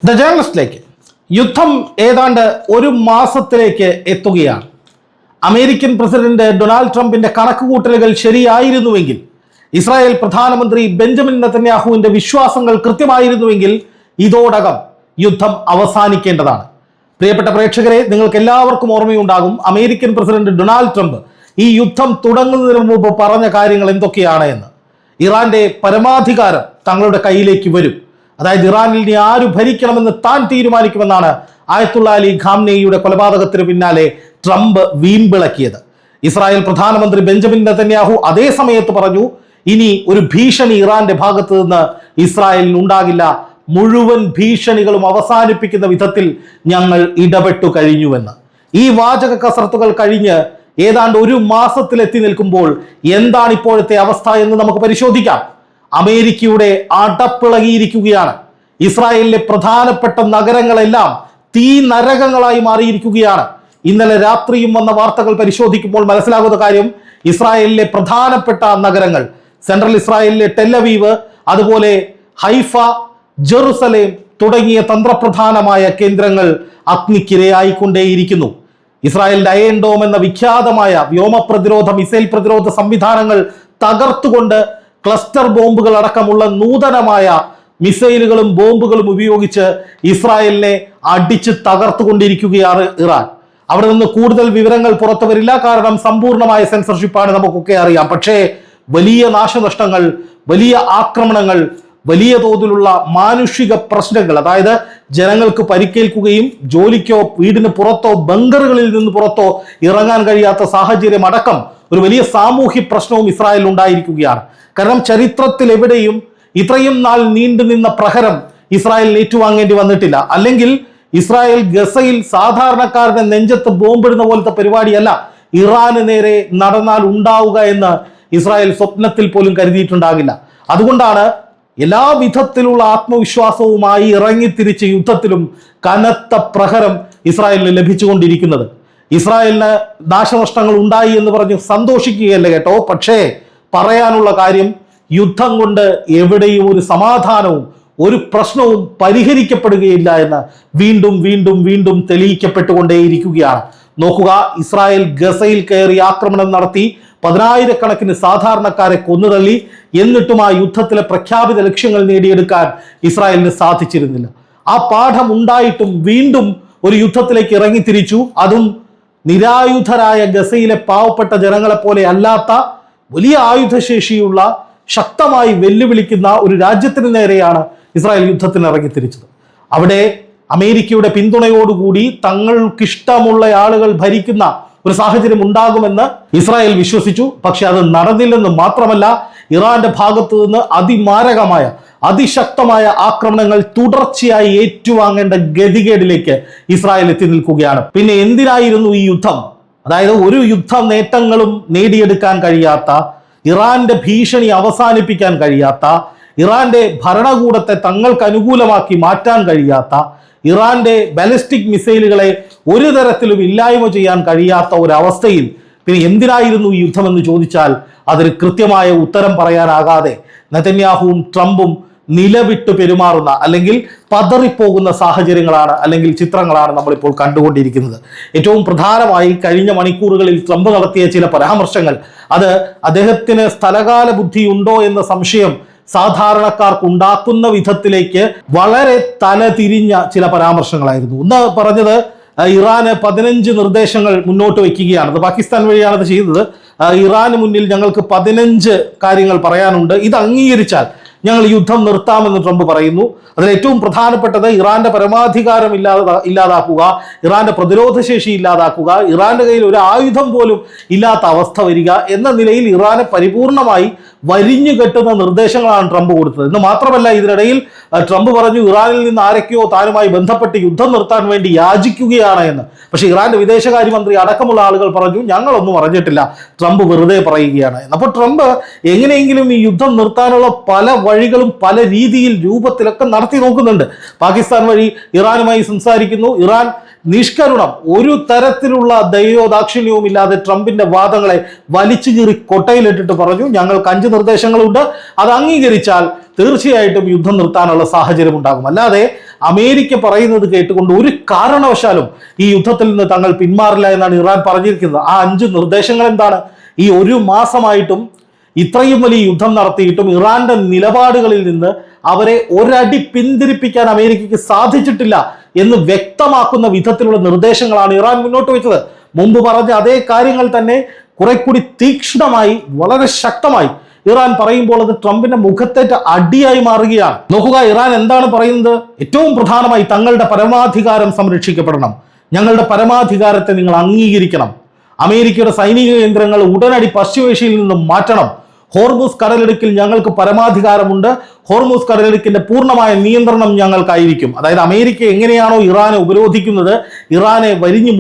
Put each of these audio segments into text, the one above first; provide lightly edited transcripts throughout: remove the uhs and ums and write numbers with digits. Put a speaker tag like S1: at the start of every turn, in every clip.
S1: The ജേർണലിസ്റ്റിലേക്ക് യുദ്ധം ഏതാണ്ട് ഒരു മാസത്തിലേക്ക് എത്തുകയാണ്. അമേരിക്കൻ പ്രസിഡന്റ് ഡൊണാൾഡ് ട്രംപിന്റെ കണക്കുകൂട്ടലുകൾ ശരിയായിരുന്നുവെങ്കിൽ, ഇസ്രായേൽ പ്രധാനമന്ത്രി ബെഞ്ചമിൻ നെതന്യാഹുവിന്റെ വിശ്വാസങ്ങൾ കൃത്യമായിരുന്നുവെങ്കിൽ ഇതോടകം യുദ്ധം അവസാനിക്കേണ്ടതാണ്. പ്രിയപ്പെട്ട പ്രേക്ഷകരെ, നിങ്ങൾക്ക് എല്ലാവർക്കും ഓർമ്മയുണ്ടാകും അമേരിക്കൻ പ്രസിഡന്റ് ഡൊണാൾഡ് ട്രംപ് ഈ യുദ്ധം തുടങ്ങുന്നതിന് മുമ്പ് പറഞ്ഞ കാര്യങ്ങൾ എന്തൊക്കെയാണ് എന്ന്. ഇറാന്റെ പരമാധികാരം തങ്ങളുടെ കയ്യിലേക്ക് വരും, അതായത് ഇറാനിൽ ഇനി ആര് ഭരിക്കണമെന്ന് താൻ തീരുമാനിക്കുമെന്നാണ് ആയത്തുള്ള അലി ഖാംനെയുടെ കൊലപാതകത്തിന് പിന്നാലെ ട്രംപ് വീമ്പിളക്കിയത്. ഇസ്രായേൽ പ്രധാനമന്ത്രി ബെഞ്ചമിൻ നെതന്യാഹു അതേ സമയത്ത് പറഞ്ഞു, ഇനി ഒരു ഭീഷണി ഇറാന്റെ ഭാഗത്ത് നിന്ന് ഇസ്രായേലിന് ഉണ്ടാകില്ല, മുഴുവൻ ഭീഷണികളും അവസാനിപ്പിക്കുന്ന വിധത്തിൽ ഞങ്ങൾ ഇടപെട്ടു കഴിഞ്ഞുവെന്ന്. ഈ വാചക കസർത്തുകൾ കഴിഞ്ഞ് ഏതാണ്ട് ഒരു മാസത്തിലെത്തി നിൽക്കുമ്പോൾ എന്താണ് ഇപ്പോഴത്തെ അവസ്ഥ എന്ന് നമുക്ക് പരിശോധിക്കാം. അമേരിക്കയുടെ അടപ്പിളകിയിരിക്കുകയാണ്. ഇസ്രായേലിലെ പ്രധാനപ്പെട്ട നഗരങ്ങളെല്ലാം തീ നരകങ്ങളായി മാറിയിരിക്കുകയാണ്. ഇന്നലെ രാത്രിയും വന്ന വാർത്തകൾ പരിശോധിക്കുമ്പോൾ മനസ്സിലാകുന്ന കാര്യം, ഇസ്രായേലിലെ പ്രധാനപ്പെട്ട നഗരങ്ങൾ, സെൻട്രൽ ഇസ്രായേലിലെ ടെല്ലവീവ്, അതുപോലെ ഹൈഫ, ജെറുസലേം തുടങ്ങിയ തന്ത്രപ്രധാനമായ കേന്ദ്രങ്ങൾ അഗ്നിക്കിരയായിക്കൊണ്ടേയിരിക്കുന്നു. ഇസ്രായേലിന്റെ അയൺ ഡോം എന്ന വിഖ്യാതമായ വ്യോമ പ്രതിരോധ മിസൈൽ പ്രതിരോധ സംവിധാനങ്ങൾ തകർത്തുകൊണ്ട് ക്ലസ്റ്റർ ബോംബുകൾ അടക്കമുള്ള നൂതനമായ മിസൈലുകളും ബോംബുകളും ഉപയോഗിച്ച് ഇസ്രായേലിനെ അടിച്ച് തകർത്തുകൊണ്ടിരിക്കുകയാണ് ഇറാൻ. അവിടെ നിന്ന് കൂടുതൽ വിവരങ്ങൾ പുറത്തു വരില്ല, കാരണം സമ്പൂർണമായ സെൻസർഷിപ്പാണ്, നമുക്കൊക്കെ അറിയാം. പക്ഷേ വലിയ നാശനഷ്ടങ്ങൾ, വലിയ ആക്രമണങ്ങൾ, വലിയ തോതിലുള്ള മാനുഷിക പ്രശ്നങ്ങൾ, അതായത് ജനങ്ങൾക്ക് പരിക്കേൽക്കുകയും ജോലിക്കോ വീടിന് പുറത്തോ ബങ്കറുകളിൽ നിന്ന് പുറത്തോ ഇറങ്ങാൻ കഴിയാത്ത സാഹചര്യം അടക്കം ഒരു വലിയ സാമൂഹ്യ പ്രശ്നവും ഇസ്രായേലിൽ ഉണ്ടായിരിക്കുകയാണ്. കാരണം ചരിത്രത്തിൽ എവിടെയും ഇത്രയും നാൾ നീണ്ടുനിന്ന പ്രഹരം ഇസ്രായേലിന് ഏറ്റുവാങ്ങേണ്ടി വന്നിട്ടില്ല. അല്ലെങ്കിൽ ഇസ്രായേൽ ഗസയിൽ സാധാരണക്കാരന്റെ നെഞ്ചത്ത് ബോംബിടുന്ന പോലത്തെ പരിപാടിയല്ല ഇറാന് നേരെ നടന്നാൽ ഉണ്ടാവുക എന്ന് ഇസ്രായേൽ സ്വപ്നത്തിൽ പോലും കരുതിയിട്ടുണ്ടാകില്ല. അതുകൊണ്ടാണ് എല്ലാ വിധത്തിലുള്ള ആത്മവിശ്വാസവുമായി ഇറങ്ങിത്തിരിച്ച് യുദ്ധത്തിലും കനത്ത പ്രഹരം ഇസ്രായേലിന് ലഭിച്ചുകൊണ്ടിരിക്കുന്നത്. ഇസ്രായേലിന് നാശനഷ്ടങ്ങൾ ഉണ്ടായി എന്ന് പറഞ്ഞ് സന്തോഷിക്കുകയല്ല കേട്ടോ. പക്ഷേ പറയാനുള്ള കാര്യം, യുദ്ധം കൊണ്ട് എവിടെയും ഒരു സമാധാനവും ഒരു പ്രശ്നവും പരിഹരിക്കപ്പെടുകയില്ല എന്ന് വീണ്ടും വീണ്ടും വീണ്ടും തെളിയിക്കപ്പെട്ടുകൊണ്ടേയിരിക്കുകയാണ്. നോക്കുക, ഇസ്രായേൽ ഗസയിൽ കയറി ആക്രമണം നടത്തി 10,000-കണക്കിന് സാധാരണക്കാരെ കൊന്നുതള്ളി. എന്നിട്ടും ആ യുദ്ധത്തിലെ പ്രഖ്യാപിത ലക്ഷ്യങ്ങൾ നേടിയെടുക്കാൻ ഇസ്രായേലിന് സാധിച്ചിരുന്നില്ല. ആ പാഠം ഉണ്ടായിട്ടും വീണ്ടും ഒരു യുദ്ധത്തിലേക്ക് ഇറങ്ങിത്തിരിച്ചു. അതും നിരായുധരായ ഗസയിലെ പാവപ്പെട്ട ജനങ്ങളെ പോലെ അല്ലാത്ത വലിയ ആയുധശേഷിയുള്ള, ശക്തമായി വെല്ലുവിളിക്കുന്ന ഒരു രാജ്യത്തിന് നേരെയാണ് ഇസ്രായേൽ യുദ്ധത്തിന് ഇറങ്ങിത്തിരിച്ചത്. അവിടെ അമേരിക്കയുടെ പിന്തുണയോടുകൂടി തങ്ങൾക്കിഷ്ടമുള്ള ആളുകൾ ഭരിക്കുന്ന ഒരു സാഹചര്യം ഉണ്ടാകുമെന്ന് ഇസ്രായേൽ വിശ്വസിച്ചു. പക്ഷെ അത് നടന്നില്ലെന്ന് മാത്രമല്ല, ഇറാന്റെ ഭാഗത്തു നിന്ന് അതിമാരകമായ, അതിശക്തമായ ആക്രമണങ്ങൾ തുടർച്ചയായി ഏറ്റുവാങ്ങേണ്ട ഗതികേടിലേക്ക് ഇസ്രായേൽ എത്തി നിൽക്കുകയാണ്. പിന്നെ എന്തിനായിരുന്നു ഈ യുദ്ധം? അതായത് ഒരു യുദ്ധ നേട്ടങ്ങളും നേടിയെടുക്കാൻ കഴിയാത്ത, ഇറാന്റെ ഭീഷണി അവസാനിപ്പിക്കാൻ കഴിയാത്ത, ഇറാന്റെ ഭരണകൂടത്തെ തങ്ങൾക്ക് അനുകൂലമാക്കി മാറ്റാൻ കഴിയാത്ത, ഇറാന്റെ ബാലിസ്റ്റിക് മിസൈലുകളെ ഒരു തരത്തിലും ഇല്ലായ്മ ചെയ്യാൻ കഴിയാത്ത ഒരവസ്ഥയിൽ പിന്നെ എന്തിനായിരുന്നു ഈ യുദ്ധമെന്ന് ചോദിച്ചാൽ അതിന് കൃത്യമായ ഉത്തരം പറയാനാകാതെ നെതന്യാഹുവും ട്രംപും നിലവിട്ട് പെരുമാറുന്ന, അല്ലെങ്കിൽ പതറിപ്പോകുന്ന സാഹചര്യങ്ങളാണ്, അല്ലെങ്കിൽ ചിത്രങ്ങളാണ് നമ്മളിപ്പോൾ കണ്ടുകൊണ്ടിരിക്കുന്നത്. ഏറ്റവും പ്രധാനമായി കഴിഞ്ഞ മണിക്കൂറുകളിൽ ട്രംപ് നടത്തിയ ചില പരാമർശങ്ങൾ, അത് അദ്ദേഹത്തിന് സ്ഥലകാല ബുദ്ധി ഉണ്ടോ എന്ന സംശയം സാധാരണക്കാർക്ക് ഉണ്ടാക്കുന്ന വിധത്തിലേക്ക് വളരെ തലതിരിഞ്ഞ ചില പരാമർശങ്ങളായിരുന്നു. ഒന്ന് പറഞ്ഞത്, ഇറാന് 15 നിർദ്ദേശങ്ങൾ മുന്നോട്ട് വയ്ക്കുകയാണ്. അത് പാകിസ്ഥാൻ വഴിയാണ് അത് ചെയ്തത്. ഇറാന് മുന്നിൽ ഞങ്ങൾക്ക് 15 കാര്യങ്ങൾ പറയാനുണ്ട്, ഇത് അംഗീകരിച്ചാൽ ഞങ്ങൾ യുദ്ധം നിർത്താമെന്ന് ട്രംപ് പറയുന്നു. അതിൽ ഏറ്റവും പ്രധാനപ്പെട്ടത് ഇറാന്റെ പരമാധികാരം ഇല്ലാതാക്കുക, ഇറാന്റെ പ്രതിരോധ ശേഷി ഇല്ലാതാക്കുക, ഇറാന്റെ കയ്യിൽ ഒരു ആയുധം പോലും ഇല്ലാത്ത അവസ്ഥ വരിക എന്ന നിലയിൽ ഇറാനെ പരിപൂർണമായി വരിഞ്ഞു കെട്ടുന്ന നിർദ്ദേശങ്ങളാണ് ട്രംപ് കൊടുത്തത്. എന്ന് മാത്രമല്ല, ഇതിനിടയിൽ ട്രംപ് പറഞ്ഞു ഇറാനിൽ നിന്ന് ആരൊക്കെയോ താനുമായി ബന്ധപ്പെട്ട് യുദ്ധം നിർത്താൻ വേണ്ടി യാചിക്കുകയാണ് എന്ന്. പക്ഷെ ഇറാന്റെ വിദേശകാര്യമന്ത്രി അടക്കമുള്ള ആളുകൾ പറഞ്ഞു ഞങ്ങളൊന്നും അറിഞ്ഞിട്ടില്ല, ട്രംപ് വെറുതെ പറയുകയാണ് എന്ന്. അപ്പോൾ ട്രംപ് എങ്ങനെയെങ്കിലും ഈ യുദ്ധം നിർത്താനുള്ള പല വഴികളും പല രീതിയിൽ രൂപത്തിലൊക്കെ നടത്തി നോക്കുന്നുണ്ട്. പാകിസ്ഥാൻ വഴി ഇറാനുമായി സംസാരിക്കുന്നു, ഇറാൻ നിഷ്കരുണം, ഒരു തരത്തിലുള്ള ദയോ ദാക്ഷിണ്യവും ഇല്ലാതെ ട്രംപിന്റെ വാദങ്ങളെ വലിച്ചു കീറി കൊട്ടയിലിട്ടിട്ട് പറഞ്ഞു, ഞങ്ങൾക്ക് 5 നിർദ്ദേശങ്ങളുണ്ട്, അത് അംഗീകരിച്ചാൽ തീർച്ചയായിട്ടും യുദ്ധം നിർത്താനുള്ള സാഹചര്യം ഉണ്ടാകും. അല്ലാതെ അമേരിക്ക പറയുന്നത് കേട്ടുകൊണ്ട് ഒരു കാരണവശാലും ഈ യുദ്ധത്തിൽ നിന്ന് തങ്ങൾ പിന്മാറില്ല എന്നാണ് ഇറാൻ പറഞ്ഞിരിക്കുന്നത്. ആ 5 നിർദ്ദേശങ്ങൾ എന്താണ്? ഈ 1 മാസമായിട്ടും ഇത്രയും വലിയ യുദ്ധം നടത്തിയിട്ടും ഇറാന്റെ നിലപാടുകളിൽ നിന്ന് അവരെ ഒരടി പിന്തിരിപ്പിക്കാൻ അമേരിക്കയ്ക്ക് സാധിച്ചിട്ടില്ല എന്ന് വ്യക്തമാക്കുന്ന വിധത്തിലുള്ള നിർദ്ദേശങ്ങളാണ് ഇറാൻ മുന്നോട്ട് വെച്ചത്. മുമ്പ് പറഞ്ഞ അതേ കാര്യങ്ങൾ തന്നെ കുറെ കൂടി തീക്ഷ്ണമായി, വളരെ ശക്തമായി ഇറാൻ പറയുമ്പോൾ അത് ട്രംപിന്റെ മുഖത്തേറ്റ അടിയായി മാറുകയാണ്. നോക്കുക, ഇറാൻ എന്താണ് പറയുന്നത്? ഏറ്റവും പ്രധാനമായി തങ്ങളുടെ പരമാധികാരം സംരക്ഷിക്കപ്പെടണം, ഞങ്ങളുടെ പരമാധികാരത്തെ നിങ്ങൾ അംഗീകരിക്കണം, അമേരിക്കയുടെ സൈനിക കേന്ദ്രങ്ങൾ ഉടനടി പശ്ചിമേഷ്യയിൽ നിന്നും മാറ്റണം, ഹോർമുസ് കടലിടുക്കിൽ ഞങ്ങൾക്ക് പരമാധികാരമുണ്ട്, ഹോർമുസ് കടലിടുക്കിന്റെ പൂർണ്ണമായ നിയന്ത്രണം ഞങ്ങൾക്കായിരിക്കും. അതായത് അമേരിക്ക എങ്ങനെയാണോ ഇറാനെ ഉപരോധിക്കുന്നത്, ഇറാനെ വരിഞ്ഞു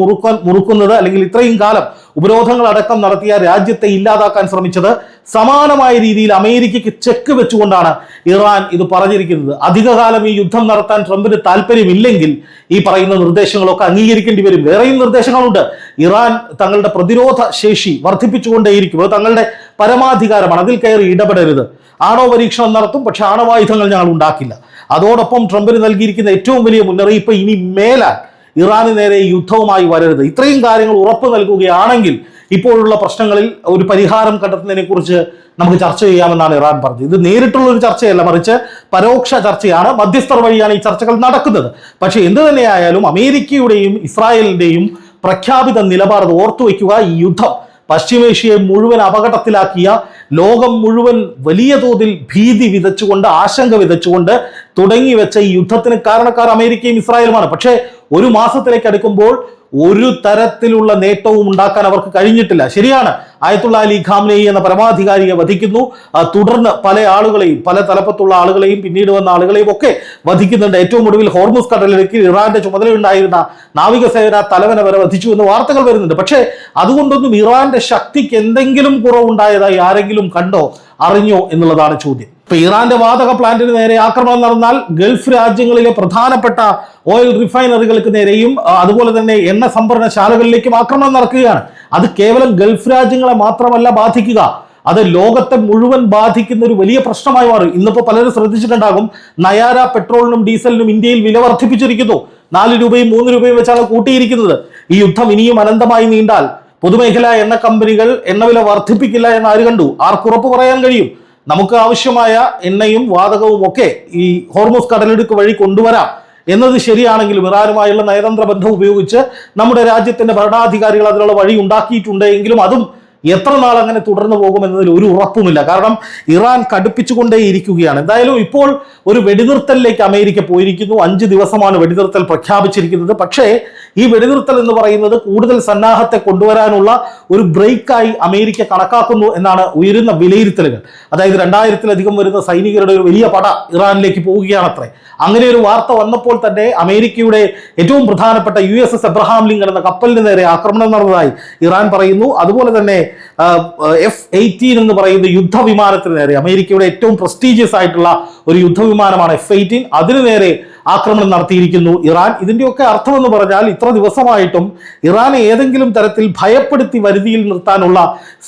S1: മുറുക്കുന്നത്, അല്ലെങ്കിൽ ഇത്രയും കാലം ഉപരോധങ്ങൾ അടക്കം നടത്തിയ രാജ്യത്തെ ഇല്ലാതാക്കാൻ ശ്രമിച്ചത്, സമാനമായ രീതിയിൽ അമേരിക്കയ്ക്ക് ചെക്ക് വെച്ചുകൊണ്ടാണ് ഇറാൻ ഇത് പറഞ്ഞിരിക്കുന്നത്. അധികകാലം ഈ യുദ്ധം നടത്താൻ ട്രംപിന് താല്പര്യമില്ലെങ്കിൽ ഈ പറയുന്ന നിർദ്ദേശങ്ങളൊക്കെ അംഗീകരിക്കേണ്ടി വരും. വേറെയും നിർദ്ദേശങ്ങളുണ്ട്. ഇറാൻ തങ്ങളുടെ പ്രതിരോധ ശേഷി വർദ്ധിപ്പിച്ചുകൊണ്ടേയിരിക്കും, അത് തങ്ങളുടെ പരമാധികാരമാണ്, അതിൽ കയറി ഇടപെടരുത്, ആണവ പരീക്ഷണം നടത്തും, പക്ഷെ ആണവായുധങ്ങൾ ഞങ്ങൾ ഉണ്ടാക്കില്ല. അതോടൊപ്പം ട്രംപിന് നൽകിയിരിക്കുന്ന ഏറ്റവും വലിയ മുന്നറിയിപ്പ്, ഇനി മേലാൽ ഇറാന് നേരെ യുദ്ധവുമായി വരരുത്. ഇത്രയും കാര്യങ്ങൾ ഉറപ്പ് നൽകുകയാണെങ്കിൽ ഇപ്പോഴുള്ള പ്രശ്നങ്ങളിൽ ഒരു പരിഹാരം കണ്ടെത്തുന്നതിനെ കുറിച്ച് നമുക്ക് ചർച്ച ചെയ്യാമെന്നാണ് ഇറാൻ പറഞ്ഞത്. ഇത് നേരിട്ടുള്ള ഒരു ചർച്ചയല്ല, മറിച്ച് പരോക്ഷ ചർച്ചയാണ്, മധ്യസ്ഥർ വഴിയാണ് ഈ ചർച്ചകൾ നടക്കുന്നത്. പക്ഷെ എന്ത് തന്നെയായാലും അമേരിക്കയുടെയും ഇസ്രായേലിന്റെയും പ്രഖ്യാപിത നിലപാട് ഓർത്തു വയ്ക്കുക. ഈ യുദ്ധം പശ്ചിമേഷ്യയെ മുഴുവൻ അപകടത്തിലാക്കിയ, ലോകം മുഴുവൻ വലിയ തോതിൽ ഭീതി വിതച്ചുകൊണ്ട്, ആശങ്ക വിതച്ചുകൊണ്ട് തുടങ്ങി വെച്ച ഈ യുദ്ധത്തിന് കാരണക്കാർ അമേരിക്കയും ഇസ്രായേലുമാണ്. പക്ഷേ 1 മാസത്തിലേക്ക് അടുക്കുമ്പോൾ ഒരു തരത്തിലുള്ള നേട്ടവും ഉണ്ടാക്കാൻ അവർക്ക് കഴിഞ്ഞിട്ടില്ല. ശരിയാണ്, ആയത്തുള്ള അലി ഖാംനെയി എന്ന പരമാധികാരിയെ വധിക്കുന്നു, തുടർന്ന് പല ആളുകളെയും, പല തലപ്പത്തുള്ള ആളുകളെയും, പിന്നീട് വന്ന ആളുകളെയും ഒക്കെ വധിക്കുന്നുണ്ട്. ഏറ്റവും ഒടുവിൽ ഹോർമുസ് കടലിടുക്കിൽ ഇറാന്റെ ചുമതലയുണ്ടായിരുന്ന നാവികസേന തലവനെ വരെ വധിച്ചു എന്ന് വാർത്തകൾ വരുന്നുണ്ട്. പക്ഷേ അതുകൊണ്ടൊന്നും ഇറാന്റെ ശക്തിക്ക് എന്തെങ്കിലും കുറവുണ്ടായതായി ആരെങ്കിലും കണ്ടോ, അറിഞ്ഞോ എന്നുള്ളതാണ് ചോദ്യം. ഇപ്പൊ ഇറാന്റെ വാതക പ്ലാന്റിന് നേരെ ആക്രമണം നടന്നാൽ ഗൾഫ് രാജ്യങ്ങളിലെ പ്രധാനപ്പെട്ട ഓയിൽ റിഫൈനറികൾക്ക് നേരെയും അതുപോലെ തന്നെ എണ്ണ സംഭരണശാലകളിലേക്കും ആക്രമണം നടക്കുകയാണ്. അത് കേവലം ഗൾഫ് രാജ്യങ്ങളെ മാത്രമല്ല ബാധിക്കുക, അത് ലോകത്തെ മുഴുവൻ ബാധിക്കുന്ന ഒരു വലിയ പ്രശ്നമായി മാറി. ഇന്നിപ്പോ പലരും ശ്രദ്ധിച്ചിട്ടുണ്ടാകും, നയാര പെട്രോളിനും ഡീസലിനും ഇന്ത്യയിൽ വില വർദ്ധിപ്പിച്ചിരിക്കുന്നു. 4 രൂപയും 3 രൂപയും വെച്ചാണ് കൂട്ടിയിരിക്കുന്നത്. ഈ യുദ്ധം ഇനിയും അനന്തമായി നീണ്ടാൽ പൊതുമേഖലാ എണ്ണ കമ്പനികൾ എണ്ണവില വർദ്ധിപ്പിക്കില്ല എന്ന് ആര് കണ്ടു? ആർക്കുറപ്പ് പറയാൻ കഴിയും? നമുക്ക് ആവശ്യമായ എണ്ണയും വാതകവും ഒക്കെ ഈ ഹോർമുസ് കടലിടുക്ക് വഴി കൊണ്ടുവരാം എന്നത് ശരിയാണെങ്കിലും ഇറാനുമായുള്ള നയതന്ത്ര ബന്ധം ഉപയോഗിച്ച് നമ്മുടെ രാജ്യത്തിന്റെ ഭരണാധികാരികൾ അതിനുള്ള വഴി ഉണ്ടാക്കിയിട്ടുണ്ട്. എങ്കിലും അതും എത്ര നാൾ അങ്ങനെ തുടർന്നു പോകുമെന്നതിൽ ഒരു ഉറപ്പുമില്ല. കാരണം ഇറാൻ കടുപ്പിച്ചുകൊണ്ടേയിരിക്കുകയാണ്. എന്തായാലും ഇപ്പോൾ ഒരു വെടിനിർത്തലിലേക്ക് അമേരിക്ക പോയിരിക്കുന്നു. 5 ദിവസമാണ് വെടിനിർത്തൽ പ്രഖ്യാപിച്ചിരിക്കുന്നത്. പക്ഷേ ഈ വെടിനിർത്തൽ എന്ന് പറയുന്നത് കൂടുതൽ സന്നാഹത്തെ കൊണ്ടുവരാനുള്ള ഒരു ബ്രേക്കായി അമേരിക്ക കണക്കാക്കുന്നു എന്നാണ് ഉയരുന്ന വിലയിരുത്തലുകൾ. അതായത് 2000-ലധികം വരുന്ന സൈനികരുടെ ഒരു വലിയ പട ഇറാനിലേക്ക് പോവുകയാണത്രേ. അങ്ങനെ ഒരു വാർത്ത വന്നപ്പോൾ തന്നെ അമേരിക്കയുടെ ഏറ്റവും പ്രധാനപ്പെട്ട USS എബ്രഹാം ലിങ്കൺ എന്ന കപ്പലിന് നേരെ ആക്രമണം നടന്നതായി ഇറാൻ പറയുന്നു. അതുപോലെ തന്നെ F-18 എന്ന് പറയുന്ന യുദ്ധവിമാനത്തിന് നേരെ, അമേരിക്കയുടെ ഏറ്റവും പ്രസ്റ്റീജിയസ് ആയിട്ടുള്ള ഒരു യുദ്ധവിമാനമാണ് F-18, അതിനു നേരെ ആക്രമണം നടത്തിയിരിക്കുന്നു ഇറാൻ. ഇതിന്റെയൊക്കെ അർത്ഥമെന്ന് പറഞ്ഞാൽ ഇത്ര ദിവസമായിട്ടും ഇറാനെ ഏതെങ്കിലും തരത്തിൽ ഭയപ്പെടുത്തി വരുതിയിൽ നിർത്താനുള്ള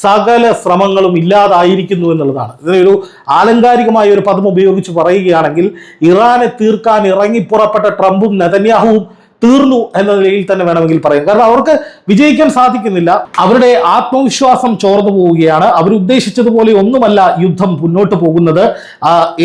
S1: സകല ശ്രമങ്ങളും ഇല്ലാതായിരിക്കുന്നു എന്നുള്ളതാണ്. ഇതിനൊരു ആലങ്കാരികമായ ഒരു പദം ഉപയോഗിച്ച് പറയുകയാണെങ്കിൽ ഇറാനെ തീർക്കാൻ ഇറങ്ങിപ്പുറപ്പെട്ട ട്രംപും നെതന്യാഹുവും തീർന്നു എന്ന നിലയിൽ തന്നെ വേണമെങ്കിൽ പറയാം. കാരണം അവർക്ക് വിജയിക്കാൻ സാധിക്കുന്നില്ല, അവരുടെ ആത്മവിശ്വാസം ചോർന്നു പോവുകയാണ്. അവരുദ്ദേശിച്ചതുപോലെ ഒന്നുമല്ല യുദ്ധം മുന്നോട്ട് പോകുന്നത്.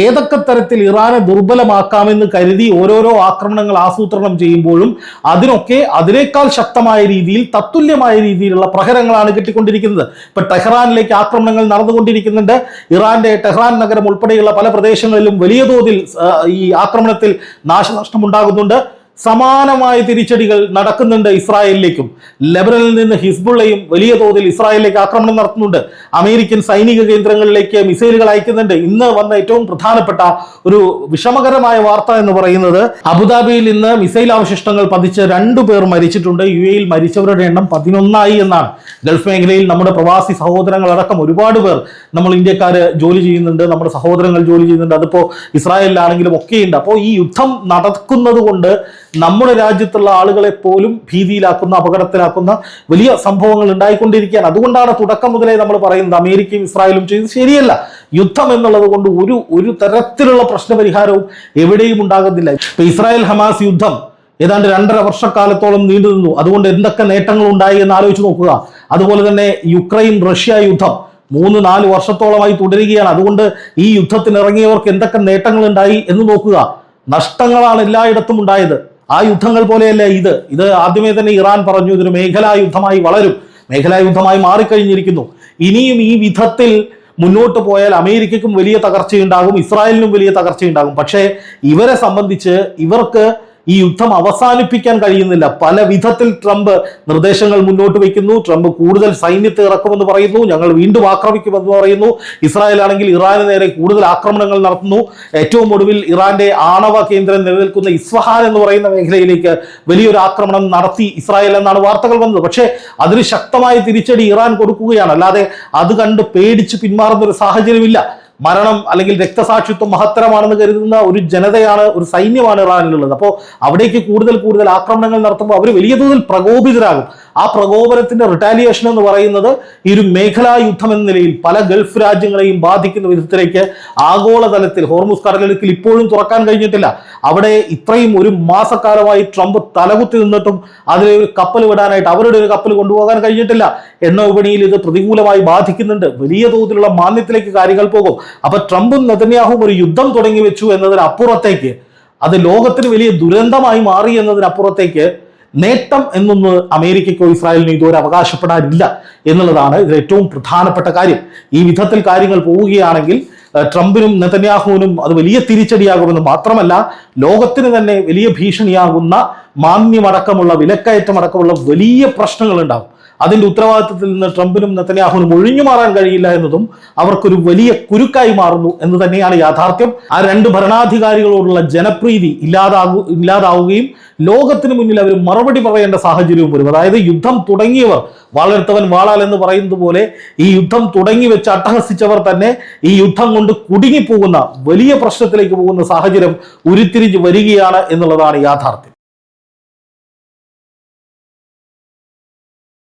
S1: ഏതൊക്കെ തരത്തിൽ ഇറാനെ ദുർബലമാക്കാമെന്ന് കരുതി ഓരോരോ ആക്രമണങ്ങൾ ആസൂത്രണം ചെയ്യുമ്പോഴും അതിനൊക്കെ അതിനേക്കാൾ ശക്തമായ രീതിയിൽ, തത്തുല്യമായ രീതിയിലുള്ള പ്രഹരങ്ങളാണ് കിട്ടിക്കൊണ്ടിരിക്കുന്നത്. ഇപ്പൊ ടെഹ്റാനിലേക്ക് ആക്രമണങ്ങൾ നടന്നുകൊണ്ടിരിക്കുന്നുണ്ട്. ഇറാന്റെ ടെഹ്റാൻ നഗരം ഉൾപ്പെടെയുള്ള പല പ്രദേശങ്ങളിലും വലിയ തോതിൽ ഈ ആക്രമണത്തിൽ നാശനഷ്ടം ഉണ്ടാകുന്നുണ്ട്. സമാനമായ തിരിച്ചടികൾ നടക്കുന്നുണ്ട് ഇസ്രായേലിലേക്കും. ലെബനനിൽ നിന്ന് ഹിസ്ബുള്ളയും വലിയ തോതിൽ ഇസ്രായേലിലേക്ക് ആക്രമണം നടത്തുന്നുണ്ട്. അമേരിക്കൻ സൈനിക കേന്ദ്രങ്ങളിലേക്ക് മിസൈലുകൾ അയക്കുന്നുണ്ട്. ഇന്ന് വന്ന ഏറ്റവും പ്രധാനപ്പെട്ട ഒരു വിഷമകരമായ വാർത്ത എന്ന് പറയുന്നത് അബുദാബിയിൽ ഇന്ന് മിസൈൽ അവശിഷ്ടങ്ങൾ പതിച്ച് 2 പേർ മരിച്ചിട്ടുണ്ട്. UAE മരിച്ചവരുടെ എണ്ണം 11 എന്നാണ്. ഗൾഫ് മേഖലയിൽ നമ്മുടെ പ്രവാസി സഹോദരങ്ങളടക്കം ഒരുപാട് പേർ, നമ്മൾ ഇന്ത്യക്കാർ ജോലി ചെയ്യുന്നുണ്ട്, നമ്മുടെ സഹോദരങ്ങൾ ജോലി ചെയ്യുന്നുണ്ട്, അതിപ്പോ ഇസ്രായേലിലാണെങ്കിലും ഒക്കെയുണ്ട്. അപ്പോൾ ഈ യുദ്ധം നടക്കുന്നത് കൊണ്ട് നമ്മുടെ രാജ്യത്തുള്ള ആളുകളെ പോലും ഭീതിയിലാക്കുന്ന, അപകടത്തിലാക്കുന്ന വലിയ സംഭവങ്ങൾ ഉണ്ടായിക്കൊണ്ടിരിക്കുകയാണ്. അതുകൊണ്ടാണ് തുടക്കം മുതലേ നമ്മൾ പറയുന്നത് അമേരിക്കയും ഇസ്രായേലും ചെയ്ത് ശരിയല്ല. യുദ്ധം എന്നുള്ളത് കൊണ്ട് ഒരു തരത്തിലുള്ള പ്രശ്നപരിഹാരവും എവിടെയും ഉണ്ടാകുന്നില്ല. ഇപ്പൊ ഇസ്രായേൽ ഹമാസ് യുദ്ധം ഏതാണ്ട് 2.5 വർഷക്കാലത്തോളം നീണ്ടു നിന്നു. അതുകൊണ്ട് എന്തൊക്കെ നേട്ടങ്ങൾ ഉണ്ടായി എന്ന് ആലോചിച്ച് നോക്കുക. അതുപോലെ തന്നെ യുക്രൈൻ റഷ്യ യുദ്ധം 3-4 വർഷത്തോളമായി തുടരുകയാണ്. അതുകൊണ്ട് ഈ യുദ്ധത്തിന് ഇറങ്ങിയവർക്ക് എന്തൊക്കെ നേട്ടങ്ങൾ ഉണ്ടായി എന്ന് നോക്കുക. നഷ്ടങ്ങളാണ് എല്ലായിടത്തും ഉണ്ടായത്. ആ യുദ്ധങ്ങൾ പോലെയല്ല ഇത് ആദ്യമേ തന്നെ ഇറാൻ പറഞ്ഞു ഇതൊരു മേഖലാ യുദ്ധമായി വളരും, മേഖലാ യുദ്ധമായി മാറിക്കഴിഞ്ഞിരിക്കുന്നു. ഇനിയും ഈ വിധത്തിൽ മുന്നോട്ട് പോയാൽ അമേരിക്കയ്ക്കും വലിയ തകർച്ചയുണ്ടാകും, ഇസ്രായേലിനും വലിയ തകർച്ചയുണ്ടാകും. പക്ഷേ ഇവരെ സംബന്ധിച്ച് ഇവർക്ക് ഈ യുദ്ധം അവസാനിപ്പിക്കാൻ കഴിയുന്നില്ല. പല വിധത്തിൽ ട്രംപ് നിർദ്ദേശങ്ങൾ മുന്നോട്ട് വയ്ക്കുന്നു. ട്രംപ് കൂടുതൽ സൈന്യത്തെ ഇറക്കുമെന്ന് പറയുന്നു, ഞങ്ങൾ വീണ്ടും ആക്രമിക്കുമെന്ന് പറയുന്നു. ഇസ്രായേൽ ആണെങ്കിൽ ഇറാന് നേരെ കൂടുതൽ ആക്രമണങ്ങൾ നടത്തുന്നു. ഏറ്റവും ഒടുവിൽ ഇറാന്റെ ആണവ കേന്ദ്രം നിലനിൽക്കുന്ന ഇസ്ഫഹാൻ എന്ന് പറയുന്ന മേഖലയിലേക്ക് വലിയൊരു ആക്രമണം നടത്തി ഇസ്രായേൽ എന്നാണ് വാർത്തകൾ വന്നത്. പക്ഷേ അതിന് ശക്തമായ തിരിച്ചടി ഇറാൻ കൊടുക്കുകയാണ്. അല്ലാതെ അത് കണ്ട് പേടിച്ച് പിന്മാറുന്ന ഒരു സാഹചര്യമില്ല. മരണം അല്ലെങ്കിൽ രക്തസാക്ഷിത്വം മഹത്തരമാണെന്ന് കരുതുന്ന ഒരു ജനതയാണ്, ഒരു സൈന്യമാണ് ഇറാനിലുള്ളത്. അപ്പോൾ അവിടേക്ക് കൂടുതൽ ആക്രമണങ്ങൾ നടത്തുമ്പോൾ അവർ വലിയ തോതിൽ പ്രകോപിതരാകും. ആ പ്രകോപനത്തിന്റെ റിട്ടാലിയേഷൻ എന്ന് പറയുന്നത് ഈ ഒരു മേഖലാ യുദ്ധം എന്ന നിലയിൽ പല ഗൾഫ് രാജ്യങ്ങളെയും ബാധിക്കുന്ന വിധത്തിലേക്ക് ആഗോളതലത്തിൽ ഹോർമുസ് കടലിടുക്കിൽ ഇപ്പോഴും തുറക്കാൻ കഴിഞ്ഞിട്ടില്ല. അവിടെ ഇത്രയും 1 മാസക്കാലമായി ട്രംപ് തലകുത്തി നിന്നിട്ടും അതിലെ ഒരു കപ്പൽ വിടാനായിട്ട് അവരുടെ ഒരു കപ്പൽ കൊണ്ടുപോകാൻ കഴിഞ്ഞിട്ടില്ല. എണ്ണ വിപണിയിൽ ഇത് പ്രതികൂലമായി ബാധിക്കുന്നുണ്ട്. വലിയ തോതിലുള്ള മാന്ദ്യത്തിലേക്ക് കാര്യങ്ങൾ പോകും. അപ്പൊ ട്രംപും നെതന്യാഹുവും ഒരു യുദ്ധം തുടങ്ങി വെച്ചു എന്നതിനപ്പുറത്തേക്ക്, അത് ലോകത്തിന് വലിയ ദുരന്തമായി മാറി എന്നതിനപ്പുറത്തേക്ക് നേട്ടം എന്നൊന്ന് അമേരിക്കയ്ക്കോ ഇസ്രായേലിനോ ഇതുവരെ അവകാശപ്പെടാനില്ല എന്നുള്ളതാണ് ഇതിൽ ഏറ്റവും പ്രധാനപ്പെട്ട കാര്യം. ഈ വിധത്തിൽ കാര്യങ്ങൾ പോവുകയാണെങ്കിൽ ട്രംപിനും നെതന്യാഹുവിനും അത് വലിയ തിരിച്ചടിയാകുമെന്ന് മാത്രമല്ല, ലോകത്തിന് തന്നെ വലിയ ഭീഷണിയാകുന്ന മാന്ദ്യമടക്കമുള്ള വിലക്കയറ്റമടക്കമുള്ള വലിയ പ്രശ്നങ്ങൾ ഉണ്ടാകും. അതിന്റെ ഉത്തരവാദിത്വത്തിൽ നിന്ന് ട്രംപിനും നെതന്യാഹുവിനും ഒഴിഞ്ഞു മാറാൻ കഴിയില്ല എന്നതും അവർക്കൊരു വലിയ കുരുക്കായി മാറുന്നു എന്ന് തന്നെയാണ് യാഥാർത്ഥ്യം. ആ 2 ഭരണാധികാരികളോടുള്ള ജനപ്രീതി ഇല്ലാതാവുകയും ലോകത്തിന് മുന്നിൽ അവർ മറുപടി പറയേണ്ട സാഹചര്യവും വരും. അതായത് യുദ്ധം തുടങ്ങിയവർ വാളെടുത്തവൻ വാളാൽ എന്ന് പറയുന്നത് പോലെ ഈ യുദ്ധം തുടങ്ങി വെച്ച് അട്ടഹസിച്ചവർ തന്നെ ഈ യുദ്ധം കൊണ്ട് കുടുങ്ങിപ്പോകുന്ന വലിയ പ്രശ്നത്തിലേക്ക് പോകുന്ന സാഹചര്യം ഉരുത്തിരിഞ്ഞ് വരികയാണ് എന്നുള്ളതാണ് യാഥാർത്ഥ്യം.